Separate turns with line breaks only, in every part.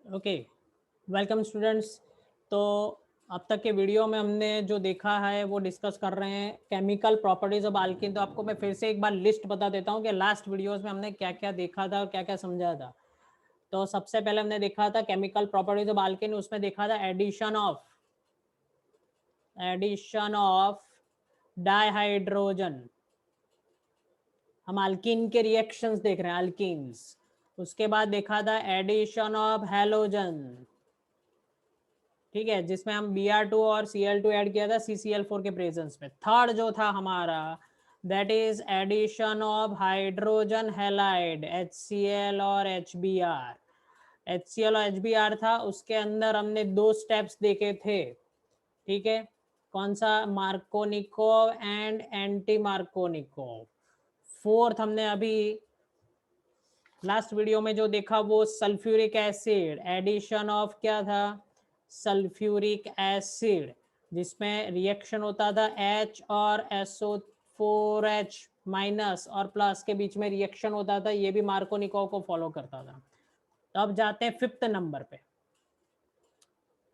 Okay, welcome students. तो अब तक के वीडियो में हमने जो देखा है वो डिस्कस कर रहे हैं केमिकल प्रॉपर्टीज ऑफ अल्कीन। तो आपको मैं फिर से एक बार लिस्ट बता देता हूँ कि लास्ट वीडियोस में हमने क्या क्या देखा था और क्या क्या समझा था। तो सबसे पहले हमने देखा था केमिकल प्रॉपर्टीज ऑफ अल्कीन, उसमें देखा था एडिशन ऑफ डाइहाइड्रोजन। हम अल्कीन के रिएक्शंस देख रहे हैं, अल्कीन्स। उसके बाद देखा था एडिशन ऑफ हैलोजन, ठीक है, जिसमें हम Br2 और Cl2 ऐड किया था CCl4 के प्रेजेंस में। थर्ड जो था हमारा, that is addition of hydrogen halide HCl और HBr। HCl और HBr था, उसके अंदर हमने दो स्टेप्स देखे थे, ठीक है। कौन सा? Markovnikov and anti Markovnikov. Fourth हमने अभी लास्ट वीडियो में जो देखा वो सल्फ्यूरिक एसिड, एडिशन ऑफ क्या था? सल्फ्यूरिक एसिड, जिसमें रिएक्शन होता था H और SO4H माइनस और प्लस के बीच में रिएक्शन होता था, ये भी मार्कोनिकोव को फॉलो करता था। तो अब जाते हैं फिफ्थ नंबर पे।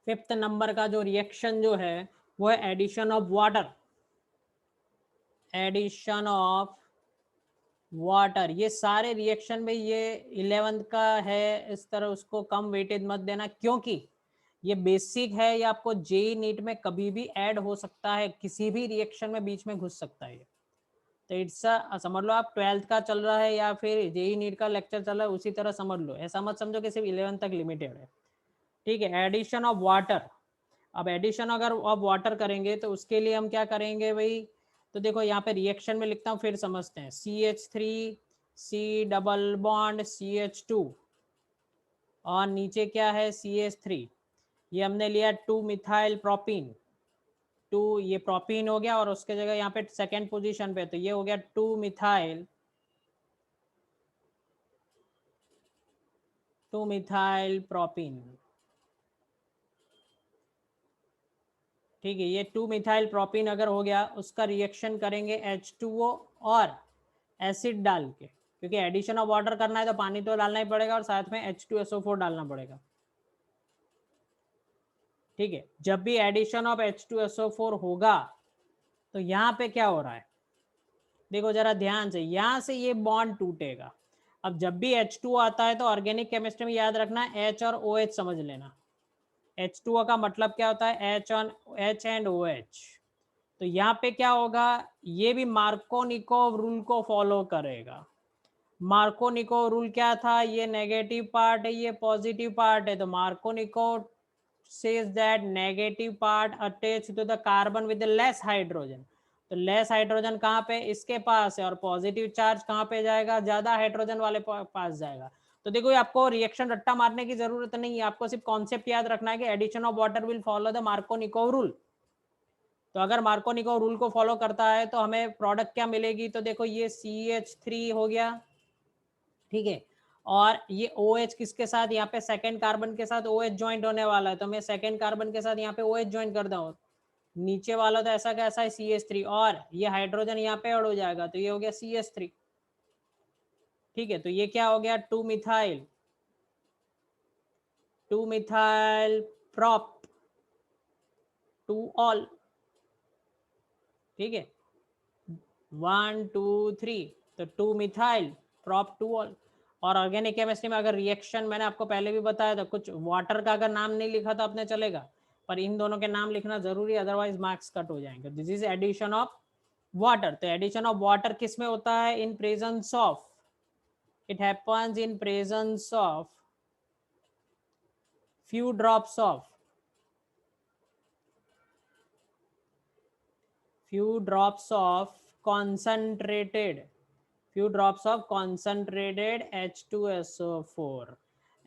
फिफ्थ नंबर का जो रिएक्शन जो है वो है addition of water. Addition of water, ये सारे रिएक्शन में ये 11th का है, इस तरह उसको कम वेटेज मत देना, क्योंकि ये बेसिक है, ये आपको जेई नीट में कभी भी ऐड हो सकता है, किसी भी रिएक्शन में बीच में घुस सकता है। तो इट्स समझ लो आप 12th का चल रहा है या फिर जेई नीट का लेक्चर चल रहा है, उसी तरह समझ लो, ऐसा मत समझो कि सिर्फ 11th तक लिमिटेड है, ठीक है। एडिशन ऑफ वाटर, अब एडिशन अगर आप वाटर करेंगे तो उसके लिए हम क्या करेंगे भाई? तो देखो यहाँ पे रिएक्शन में लिखता हूँ, फिर समझते हैं। CH3 C double bond CH2 और नीचे क्या है? CH3। ये हमने लिया 2 मिथाइल प्रोपीन। 2 ये प्रोपीन हो गया और उसके जगह यहाँ पे सेकेंड पोजीशन पे, तो ये हो गया 2 मिथाइल प्रोपीन, ठीक है। ये 2 मिथाइल प्रोपीन अगर हो गया, उसका रिएक्शन करेंगे H2O और एसिड डाल के, क्योंकि एडिशन ऑफ वाटर करना है तो पानी तो डालना ही पड़ेगा और साथ में H2SO4 डालना पड़ेगा, ठीक है। जब भी एडिशन ऑफ H2SO4 होगा तो यहाँ पे क्या हो रहा है, देखो जरा ध्यान से, यहाँ से ये बॉन्ड टूटेगा। अब जब भी H2 आता है तो ऑर्गेनिक केमिस्ट्री में याद रखना H और OH समझ लेना। H2O का मतलब क्या होता है? H and OH। तो यहाँ पे क्या होगा, ये भी मार्कोनिकोव रूल को फॉलो करेगा। मार्कोनिकोव रूल क्या था? ये नेगेटिव पार्ट है, ये पॉजिटिव पार्ट है, तो Markovnikov says that negative part attached to the carbon with the less hydrogen। तो लेस हाइड्रोजन कहाँ पे? इसके पास है, और पॉजिटिव चार्ज कहाँ पे जाएगा? ज्यादा हाइड्रोजन वाले पास जाएगा। तो देखो ये आपको रिएक्शन रट्टा मारने की जरूरत नहीं है, आपको सिर्फ कॉन्सेप्ट याद रखना है कि addition of water will follow the Markovnikov rule. तो अगर मार्कोनिकोव रूल को फॉलो करता है तो हमें प्रोडक्ट क्या मिलेगी? तो देखो ये CH3 हो गया, ठीक है, और ये OH किसके साथ? यहाँ पे सेकेंड कार्बन के साथ OH ज्वाइंट होने वाला है, तो मैं सेकेंड कार्बन के साथ यहाँ पे OH ज्वाइंट कर दूं। नीचे वाला तो ऐसा कैसा है? CH3, और ये हाइड्रोजन यहाँ पे ऐड हो जाएगा, तो ये हो गया CH3, ठीक है। तो ये क्या हो गया? 2 मिथाइल प्रॉप टू ऑल, ठीक है, 1 2 3, तो 2 मिथाइल प्रॉप टू ऑल। और ऑर्गेनिक केमिस्ट्री में अगर रिएक्शन, मैंने आपको पहले भी बताया था, कुछ वाटर का अगर नाम नहीं लिखा तो अपने चलेगा, पर इन दोनों के नाम लिखना जरूरी है, अदरवाइज मार्क्स कट हो जाएंगे। This is addition of water. तो एडिशन ऑफ वाटर किस में होता है? In presence of, it happens in presence of few drops of few drops of concentrated few drops of concentrated H2SO4,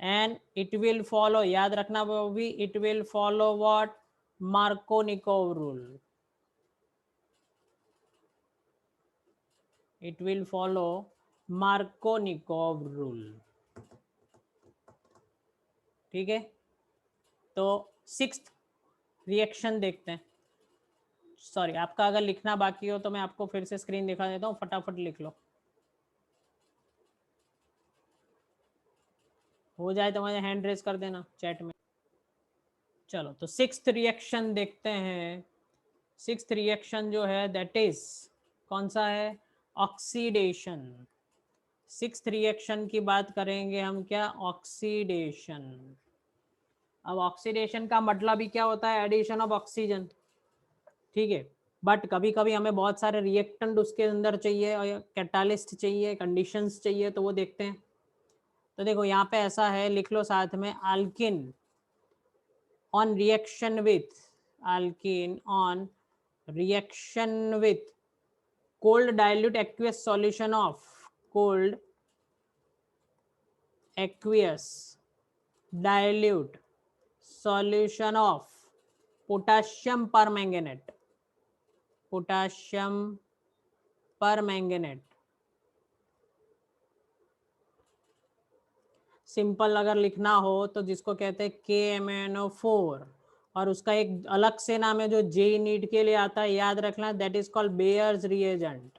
and it will follow, याद रखना वो भी, it will follow what? Markovnikov rule। it will follow Markovnikov rule, ठीक है। तो sixth reaction देखते हैं। Sorry, आपका अगर लिखना बाकी हो तो मैं आपको फिर से स्क्रीन दिखा देता हूँ, फटाफट लिख लो। हो जाए तो मुझे हैंड रेज कर देना चैट में। चलो तो सिक्स्थ रिएक्शन देखते हैं। सिक्स्थ रिएक्शन जो है दैट इज कौन सा है, ऑक्सीडेशन। सिक्स्थ रिएक्शन की बात करेंगे हम, क्या, ऑक्सीडेशन। अब ऑक्सीडेशन का मतलब ही क्या होता है, एडिशन ऑफ ऑक्सीजन, ठीक है। बट कभी कभी हमें बहुत सारे रिएक्टेंट उसके अंदर चाहिए और कैटालिस्ट चाहिए, कंडीशंस चाहिए, तो वो देखते हैं। तो देखो यहाँ पे ऐसा है, लिख लो साथ में, alkene on reaction with, alkene on reaction with cold dilute aqueous solution of, cold aqueous dilute solution of potassium permanganate, potassium permanganate। Simple अगर लिखना हो तो जिसको कहते हैं KMnO4, और उसका एक अलग से नाम है जो जे नीट के लिए आता है, याद रखना, that is called bears reagent.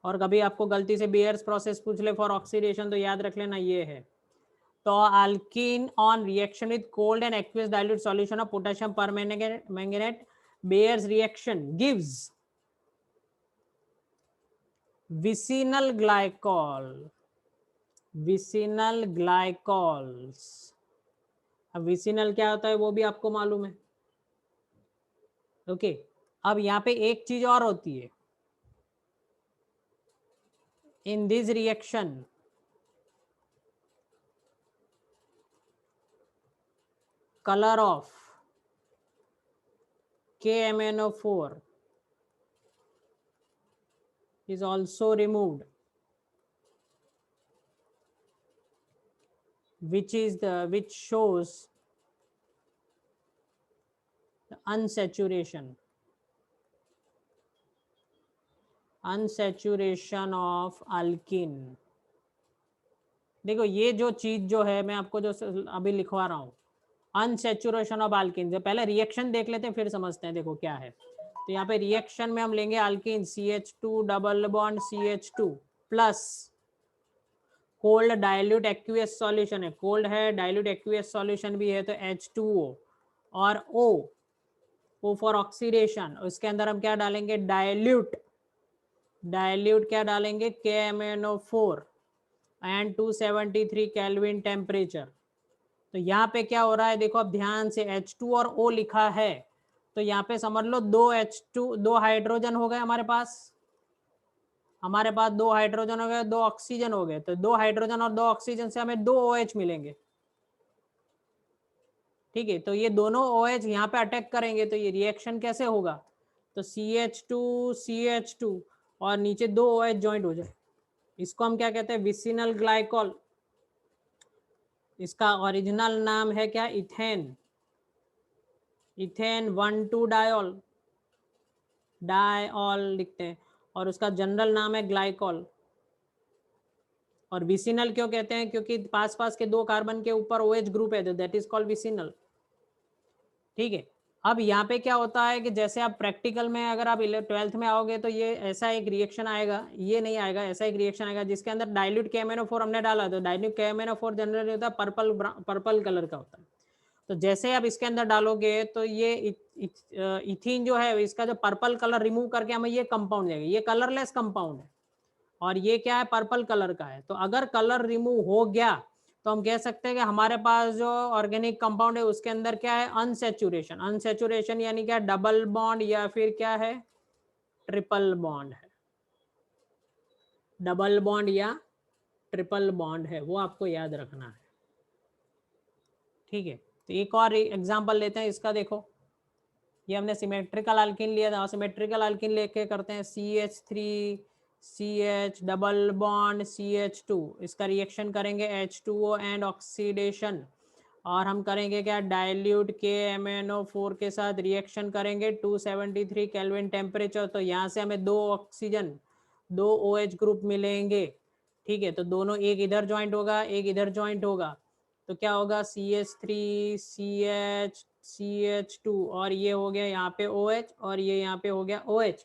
और कभी आपको गलती से बेयर्स प्रोसेस पूछ ले फॉर ऑक्सीडेशन तो याद रख लेना ये है। तो alkene on reaction with cold and aqueous dilute solution of potassium permanganate, Baeyer's reaction gives vicinal glycol, vicinal glycols. अब विसिनल क्या होता है वो भी आपको मालूम है, ओके। अब यहाँ पे एक चीज और होती है in this reaction, color of KMnO4 is also removed, which shows the unsaturation of alkene। देखो ये जो चीज जो है मैं आपको जो अभी लिखवा रहा हूँ, अनसेचुरेशन ऑफ अल्कीन, जो पहले रिएक्शन देख लेते हैं फिर समझते हैं देखो क्या है। तो यहाँ पे रिएक्शन में हम लेंगे alkyne CH2 double bond CH2 plus cold dilute aqueous solution है, कोल्ड है, डाइल्यूट एक्वियस सॉल्यूशन भी है, तो H2O और O फॉर ऑक्सीडेशन, उसके अंदर हम क्या डालेंगे, डाइल्यूट, डाइल्यूट क्या डालेंगे, KMnO4 एंड 273 केल्विन टेम्परेचर। तो यहाँ पे क्या हो रहा है देखो अब ध्यान से, H2 और O लिखा है, तो यहाँ पे समझ लो दो H2, दो हाइड्रोजन हो गए हमारे पास, हमारे पास दो हाइड्रोजन हो गए, दो ऑक्सीजन हो गए, तो दो हाइड्रोजन और दो ऑक्सीजन से हमें दो OH मिलेंगे, ठीक है। तो ये दोनों OH यहाँ पे अटैक करेंगे तो ये रिएक्शन कैसे होगा, तो CH2 और नीचे दो OH ज्वाइंट हो जाए, इसको हम क्या कहते हैं, विसिनल ग्लाइकॉल। इसका ओरिजिनल नाम है क्या, इथेन, इथेन 1,2 डायॉल, डायॉल लिखते हैं, और उसका जनरल नाम है ग्लाइकॉल। और विसिनल क्यों कहते हैं, क्योंकि पास पास के दो कार्बन के ऊपर OH ग्रुप है, दैट इज कॉल्ड विसिनल, ठीक है। अब यहाँ पे क्या होता है कि जैसे आप प्रैक्टिकल में अगर आप 12th में आओगे तो ये ऐसा एक रिएक्शन आएगा, ये नहीं आएगा, ऐसा एक रिएक्शन आएगा जिसके अंदर डाइल्यूट KMnO4 हमने डाला, तो डाइल्यूट KMnO4 जनरली होता है पर्पल कलर का होता है। तो जैसे आप इसके अंदर डालोगे तो ये इथीन जो है इसका जो पर्पल कलर रिमूव करके हमें ये कंपाउंड देगा, ये कलरलेस कंपाउंड है और ये क्या है, पर्पल कलर का है। तो अगर कलर रिमूव हो गया तो हम कह सकते हैं कि हमारे पास जो ऑर्गेनिक कंपाउंड है उसके अंदर क्या है, अनसेचुरेशन। अनसेचुरेशन यानी क्या, डबल बॉन्ड या फिर क्या है, ट्रिपल बॉन्ड है, डबल बॉन्ड या ट्रिपल बॉन्ड है, वो आपको याद रखना है, ठीक है। तो एक और एग्जांपल लेते हैं इसका, देखो ये हमने सिमेट्रिकल अल्किन लिया था, सिमेट्रिकल अल्किन लेके करते हैं, CH3 CH double bond CH2, इसका रिएक्शन करेंगे H2O एंड ऑक्सीडेशन, और हम करेंगे क्या, डाइल्यूट KMnO4 के साथ रिएक्शन करेंगे 273 केल्विन टेम्परेचर। तो यहाँ से हमें दो ऑक्सीजन, दो OH ग्रुप मिलेंगे, ठीक है। तो दोनों, एक इधर ज्वाइंट होगा एक इधर ज्वाइंट होगा, तो क्या होगा, CH3 CH CH2 और ये हो गया यहाँ पे OH और ये यहाँ पे हो गया OH,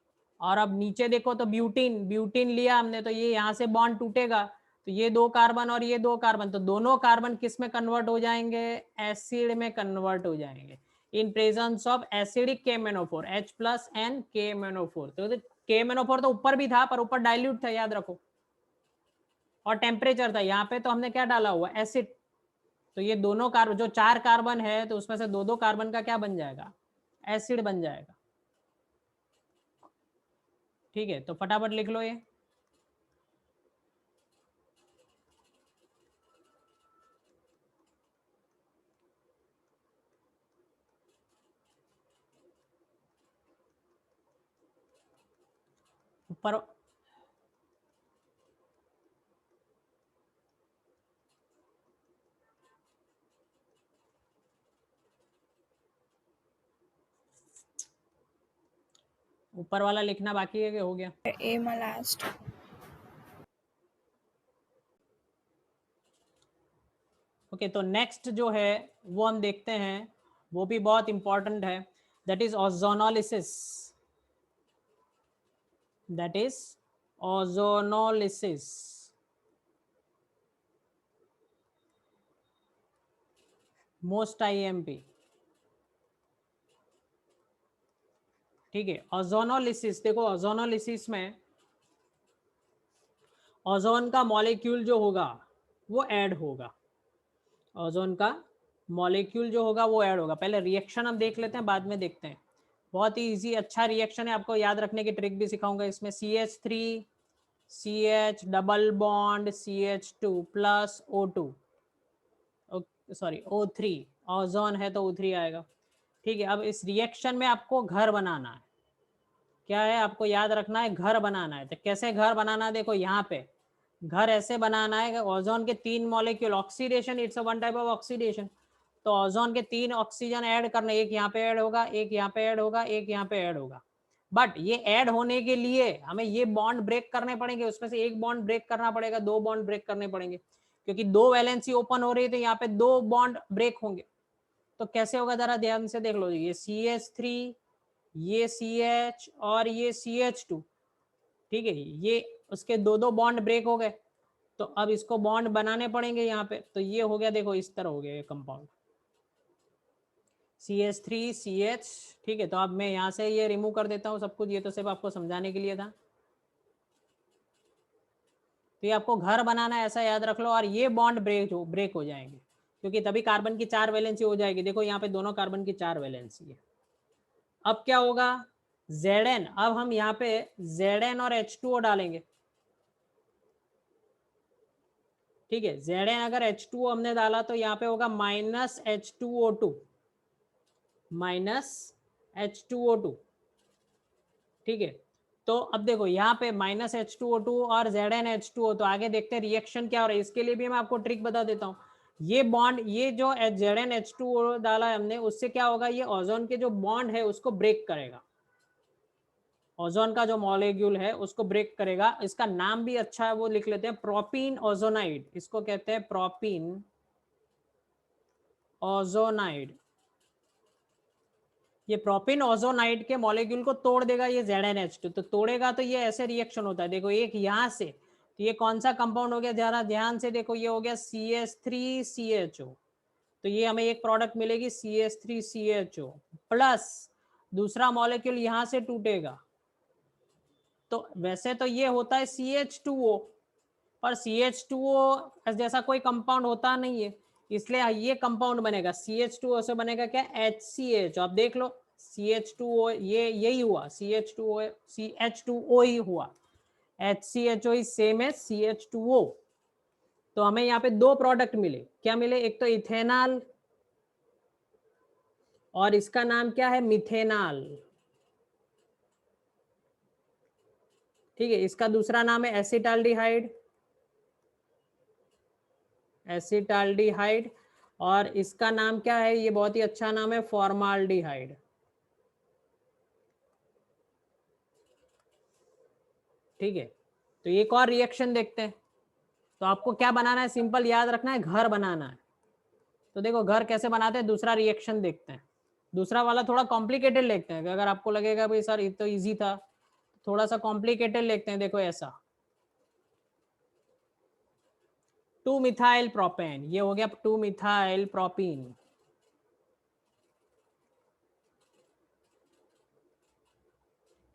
और अब नीचे देखो तो ब्यूटीन, ब्यूटीन लिया हमने तो ये यहाँ से बॉन्ड टूटेगा, तो ये 2 कार्बन और ये 2 कार्बन, तो दोनों कार्बन किस में कन्वर्ट हो जाएंगे, एसिड में कन्वर्ट हो जाएंगे इन presence of acidic KMnO4, H+N KMnO4। तो KMnO4 तो ऊपर भी था पर ऊपर डाइल्यूट था, याद रखो, और टेम्परेचर था, यहाँ पे तो हमने क्या डाला हुआ, एसिड। तो ये दोनों कार्बन, जो 4 कार्बन है तो उसमें से 2-2 कार्बन का क्या बन जाएगा, एसिड बन जाएगा। ठीक है, तो फटाफट लिख लो ये। ऊपर ऊपर वाला लिखना बाकी है कि हो गया,
ए लास्ट।
ओके। तो नेक्स्ट जो है वो हम देखते हैं, वो भी बहुत इंपॉर्टेंट है, that is ozonolysis, that is ozonolysis. Most IMP। ठीक है, ओजोनोलिसिस, देखो ओजोनोलिसिस में ओजोन का मॉलिक्यूल जो होगा वो ऐड होगा, ओजोन का मॉलिक्यूल जो होगा वो ऐड होगा। पहले रिएक्शन हम देख लेते हैं, बाद में देखते हैं। बहुत ही इजी अच्छा रिएक्शन है, आपको याद रखने की ट्रिक भी सिखाऊंगा इसमें। CH3 CH double bond CH2 plus O2, sorry O3, ozone है तो O3 आएगा। ठीक है, अब इस रिएक्शन में आपको घर बनाना है, क्या है आपको याद रखना है, घर बनाना है। तो कैसे घर बनाना है, देखो यहाँ पे घर ऐसे बनाना है कि ओजोन के 3 molecule, oxidation, it's a one type of oxidation. तो ओजोन के 3 ऑक्सीजन ऐड करने, एक यहाँ पे ऐड होगा, एक यहाँ पे ऐड होगा, एक यहाँ पे ऐड होगा। बट ये ऐड होने के लिए हमें ये बॉन्ड ब्रेक करने पड़ेंगे, उसमें से एक बॉन्ड ब्रेक करना पड़ेगा, 2 बॉन्ड ब्रेक करने पड़ेंगे, क्योंकि 2 वैलेंसी ओपन हो रही है तो यहाँ पे 2 बॉन्ड ब्रेक होंगे। तो कैसे होगा जरा ध्यान से देख लो, ये CH3, ये CH और ये CH2, ठीक है, ये उसके 2-2 बॉन्ड ब्रेक हो गए। तो अब इसको बॉन्ड बनाने पड़ेंगे यहाँ पे, तो ये हो गया, देखो इस तरह हो गया ये कंपाउंड CH3CH। ठीक है, तो अब मैं यहाँ से ये रिमूव कर देता हूँ सब कुछ, ये तो सिर्फ आपको समझाने के लिए था। तो ये आपको घर बनाना है, ऐसा याद रख लो, और ये बॉन्ड ब्रेक हो जाएंगे, क्योंकि तभी कार्बन की 4 वैलेंसी हो जाएगी। देखो यहाँ पे दोनों कार्बन की 4 वैलेंसी है। अब क्या होगा, Zn, अब हम यहाँ पे Zn और H2O डालेंगे। ठीक है, Zn अगर H2O हमने डाला तो यहाँ पे होगा -H2O2, -H2O2। ठीक है, तो अब देखो यहाँ पे -H2O2 और ZnH2O, तो आगे देखते हैं रिएक्शन क्या हो रहा है। इसके लिए भी मैं आपको ट्रिक बता देता हूँ। ये बॉन्ड, ये जो ZnH2O डाला है हमने, उससे क्या होगा, ये ओजोन के जो बॉन्ड है उसको ब्रेक करेगा, ओजोन का जो मॉलिक्यूल है उसको ब्रेक करेगा। इसका नाम भी अच्छा है, वो लिख लेते हैं, प्रोपीन ओजोनाइड, इसको कहते हैं प्रोपीन ओजोनाइड। ये प्रोपीन ओजोनाइड के मॉलिक्यूल को तोड़ देगा ये ZnH2, तो तोड़ेगा तो ये ऐसे रिएक्शन होता है। देखो एक यहाँ से, तो ये कौन सा कंपाउंड हो गया, जरा ध्यान से देखो, ये हो गया CH3CHO। तो ये हमें एक प्रोडक्ट मिलेगी CH3CHO प्लस दूसरा मॉलिक्यूल यहाँ से टूटेगा। तो वैसे तो ये होता है CH2O, पर CH2O जैसा कोई कंपाउंड होता नहीं है, इसलिए ये कंपाउंड बनेगा CH2O से बनेगा क्या, HCH। आप देख लो CH2O, ये यही हुआ, CH2O ही हुआ, HCHO is same as CH2O। तो हमें यहाँ पे 2 प्रोडक्ट मिले, क्या मिले, एक तो इथेनॉल और इसका नाम क्या है, मिथेनॉल। ठीक है, इसका दूसरा नाम है एसिटाल्डिहाइड, एसिटाल्डिहाइड, और इसका नाम क्या है, ये बहुत ही अच्छा नाम है, फॉर्माल्डिहाइड। ठीक है, तो एक और रिएक्शन देखते हैं। तो आपको क्या बनाना है, सिंपल याद रखना है, घर बनाना है। तो देखो घर कैसे बनाते हैं, दूसरा रिएक्शन देखते हैं। दूसरा वाला थोड़ा कॉम्प्लिकेटेड देखते हैं, अगर आपको लगेगा भाई सर ये तो इजी था, थोड़ा सा कॉम्प्लिकेटेड लिखते हैं, देखो ऐसा 2 मिथाइल प्रोपेन, ये हो गया 2 मिथाइल प्रोपीन।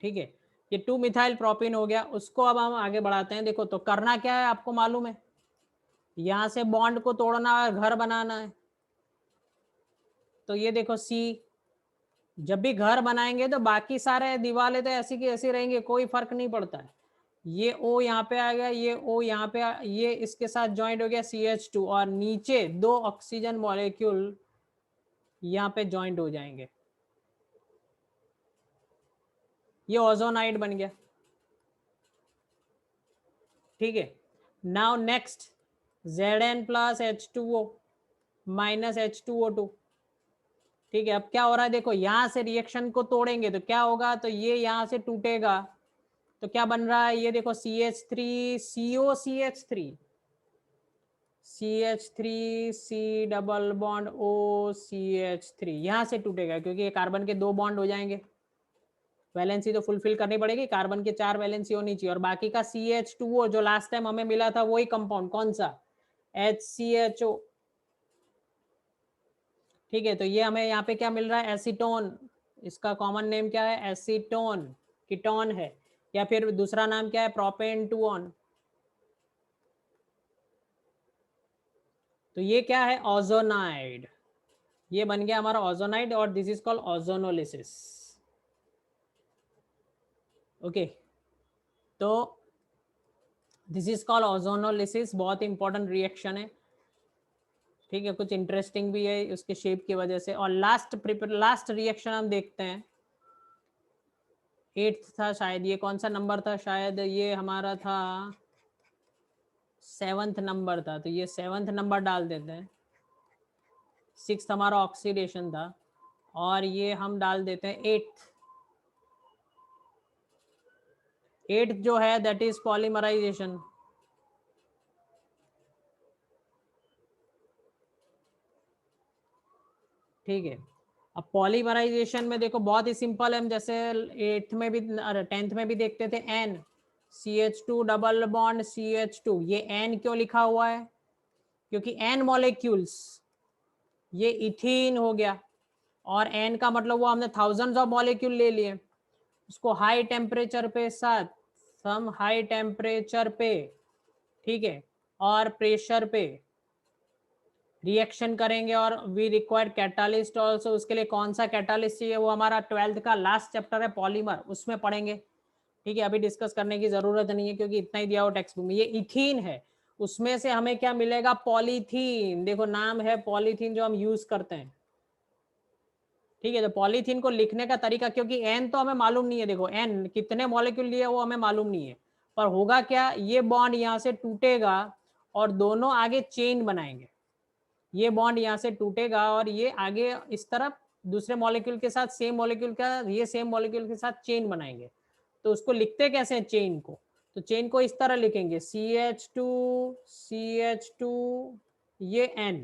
ठीक है, ये 2 मिथाइल प्रोपीन हो गया। उसको अब हम आगे बढ़ाते हैं। देखो तो करना क्या है आपको मालूम है, यहां से बॉन्ड को तोड़ना है, घर बनाना है। तो ये देखो सी, जब भी घर बनाएंगे तो बाकी सारे दीवारें तो ऐसी की ऐसी रहेंगी, कोई फर्क नहीं पड़ता है। ये O यहाँ पे आ गया, ये O यहाँ पे ये इसके साथ ज्वाइंट हो गया CH2, और नीचे 2 ऑक्सीजन मॉलिक्यूल यहाँ पे ज्वाइंट हो जाएंगे, ये ओजोनाइड बन गया। ठीक है, now next Zn plus H2O minus H2O2। ठीक है, अब क्या हो रहा है, देखो यहां से रिएक्शन को तोड़ेंगे तो क्या होगा, तो ये यहां से टूटेगा तो क्या बन रहा है, ये देखो CH3 COCH3 CH3 C double bond OCH3, यहां से टूटेगा क्योंकि ये कार्बन के 2 बॉन्ड हो जाएंगे। वैलेंसी तो फुलफिल करनी पड़ेगी, कार्बन के 4 वैलेंसी होनी चाहिए, और बाकी का CH2O जो लास्ट टाइम हमें मिला था वही कंपाउंड, कौन सा, HCHO। ठीक है, तो ये हमें यहाँ पे क्या मिल रहा है, एसीटोन। इसका कॉमन नेम क्या है, एसीटोन, कीटोन है, या फिर दूसरा नाम क्या है, प्रोपेंटुओन। तो ये क्या है, ओजोनाइड, ये बन गया हमारा ओजोनाइड, और this is called ozonolysis. Okay, तो दिस इज कॉल्ड ओजोनोलिसिस, बहुत इंपॉर्टेंट रिएक्शन है। ठीक है, कुछ इंटरेस्टिंग भी है उसके शेप की वजह से। और लास्ट रिएक्शन हम देखते हैं, 8th था शायद, ये कौन सा नंबर था, शायद ये हमारा था 7th नंबर था, तो ये 7th नंबर डाल देते हैं। 6th हमारा ऑक्सीडेशन था, और ये हम डाल देते हैं 8th। 8th जो है दैट इज पॉलीमराइजेशन। ठीक है, अब पॉलीमराइजेशन में देखो बहुत ही सिंपल है, हम जैसे 8th में भी 10th में भी देखते थे, N CH2 double bond CH2, ये N क्यों लिखा हुआ है, क्योंकि N मॉलिक्यूल्स, ये इथीन हो गया, और N का मतलब वो हमने थाउजेंड्स ऑफ मॉलिक्यूल ले लिए, उसको हाई टेम्परेचर पे साथ, सम हाई टेम्परेचर पे, ठीक है, और प्रेशर पे रिएक्शन करेंगे, और वी रिक्वायर्ड कैटालिस्ट ऑल्सो। उसके लिए कौन सा कैटालिस्ट चाहिए, वो हमारा 12th का लास्ट चैप्टर है पॉलीमर, उसमें पढ़ेंगे। ठीक है, अभी डिस्कस करने की जरूरत नहीं है क्योंकि इतना ही दिया हो टेक्स्ट बुक में। ये इथीन है, उसमें से हमें क्या मिलेगा, पॉलीथीन, देखो नाम है पॉलीथीन जो हम यूज करते हैं। ठीक है, तो पॉलीथीन को लिखने का तरीका, क्योंकि एन तो हमें मालूम नहीं है, देखो एन कितने मॉलिक्यूल लिए वो हमें मालूम नहीं है, पर होगा क्या, ये बॉन्ड यहाँ से टूटेगा और दोनों आगे चेन बनाएंगे, ये बॉन्ड यहाँ से टूटेगा और ये आगे इस तरफ दूसरे मॉलिक्यूल के साथ, सेम मॉलिक्यूल का ये सेम मॉलिक्यूल के साथ चेन बनाएंगे। तो उसको लिखते कैसे हैं चेन को, तो चेन को इस तरह लिखेंगे CH2 CH2, ये N।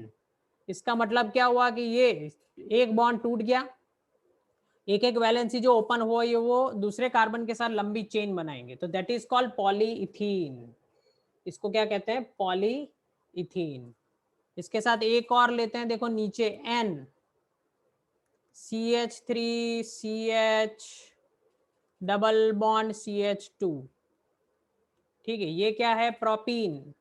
इसका मतलब क्या हुआ कि ये एक बॉन्ड टूट गया, एक एक वैलेंसी जो ओपन हुआ ये वो दूसरे कार्बन के साथ लंबी चेन बनाएंगे, तो दैट इज कॉल्ड पॉलीइथीन। इसको क्या कहते हैं, पॉलीइथीन। इसके साथ एक और लेते हैं, देखो नीचे N CH3CH double bond CH2। ठीक है, ये क्या है, प्रोपीन।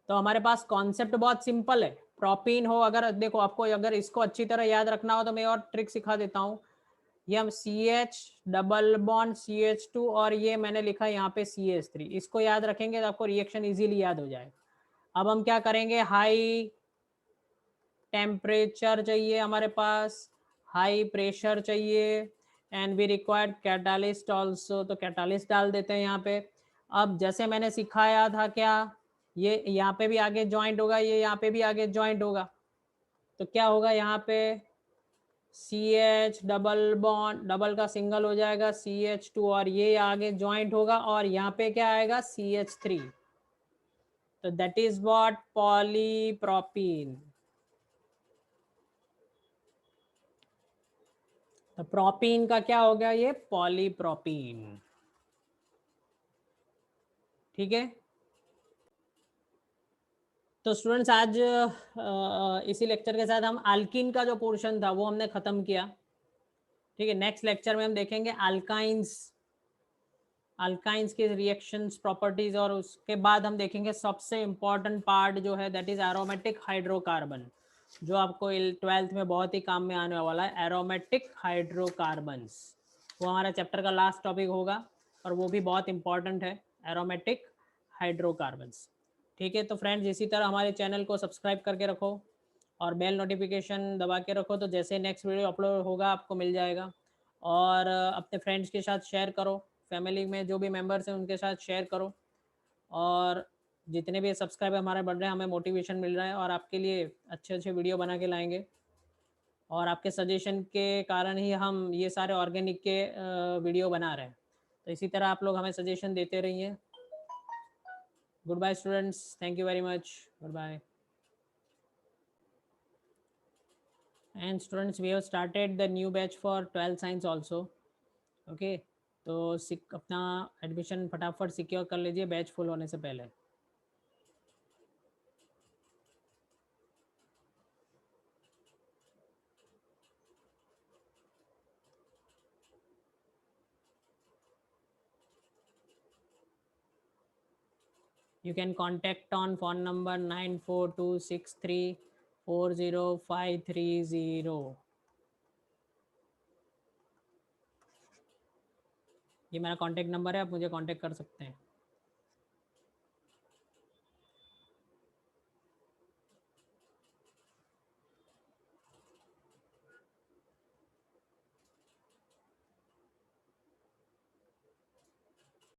तो हमारे पास कॉन्सेप्ट बहुत सिंपल है, प्रोपीन हो, अगर देखो आपको अगर इसको अच्छी तरह याद रखना हो तो मैं और ट्रिक सिखा देता हूँ। ये हम CH डबल बॉन्ड CH2, और ये मैंने लिखा यहाँ पे CH3, इसको याद रखेंगे तो आपको रिएक्शन इजीली याद हो जाएगा। अब हम क्या करेंगे, हाई टेम्परेचर चाहिए हमारे पास, हाई प्रेशर चाहिए, and we required catalyst also, तो कैटालिस्ट डाल देते हैं यहाँ पे। अब जैसे मैंने सिखाया था क्या, ये यहाँ पे भी आगे ज्वाइंट होगा, ये यहाँ पे भी आगे ज्वाइंट होगा, तो क्या होगा यहाँ पे CH डबल बॉन्ड, डबल का सिंगल हो जाएगा CH2, और ये आगे ज्वाइंट होगा, और यहाँ पे क्या आएगा CH3, तो दैट इज व्हाट, पॉलीप्रोपीन। तो प्रोपीन का क्या हो गया, ये पॉलीप्रोपीन। ठीक है, तो स्टूडेंट्स आज इसी लेक्चर के साथ हम अल्कीन का जो पोर्शन था वो हमने खत्म किया। ठीक है, नेक्स्ट लेक्चर में हम देखेंगे अल्काइंस, अल्काइंस के रिएक्शंस, प्रॉपर्टीज, और उसके बाद हम देखेंगे सबसे इंपॉर्टेंट पार्ट जो है दैट इज एरोमेटिक हाइड्रोकार्बन, जो आपको 12th में बहुत ही काम में आने वाला है, एरोमेटिक हाइड्रोकार्बन्स। वो हमारा चैप्टर का लास्ट टॉपिक होगा और वो भी बहुत इंपॉर्टेंट है, एरोमेटिक हाइड्रोकार्बन्स। ठीक है, तो फ्रेंड्स इसी तरह हमारे चैनल को सब्सक्राइब करके रखो और बेल नोटिफिकेशन दबा के रखो, तो जैसे नेक्स्ट वीडियो अपलोड होगा आपको मिल जाएगा। और अपने फ्रेंड्स के साथ शेयर करो, फैमिली में जो भी मेंबर्स हैं उनके साथ शेयर करो, और जितने भी सब्सक्राइबर हमारे बढ़ रहे हैं हमें मोटिवेशन मिल रहा है और आपके लिए अच्छे अच्छे वीडियो बना के लाएंगे, और आपके सजेशन के कारण ही हम ये सारे ऑर्गेनिक के वीडियो बना रहे हैं। तो इसी तरह आप लोग हमें सजेशन देते रहिए। Good bye students, thank you very much, good bye. And students we have started the new batch for 12th science also. Okay, तो अपना एडमिशन फटाफट सिक्योर कर लीजिए बैच फुल होने से पहले। You can contact on phone number 9426340530। ये मेरा कांटेक्ट नंबर है, आप मुझे कांटेक्ट कर सकते हैं।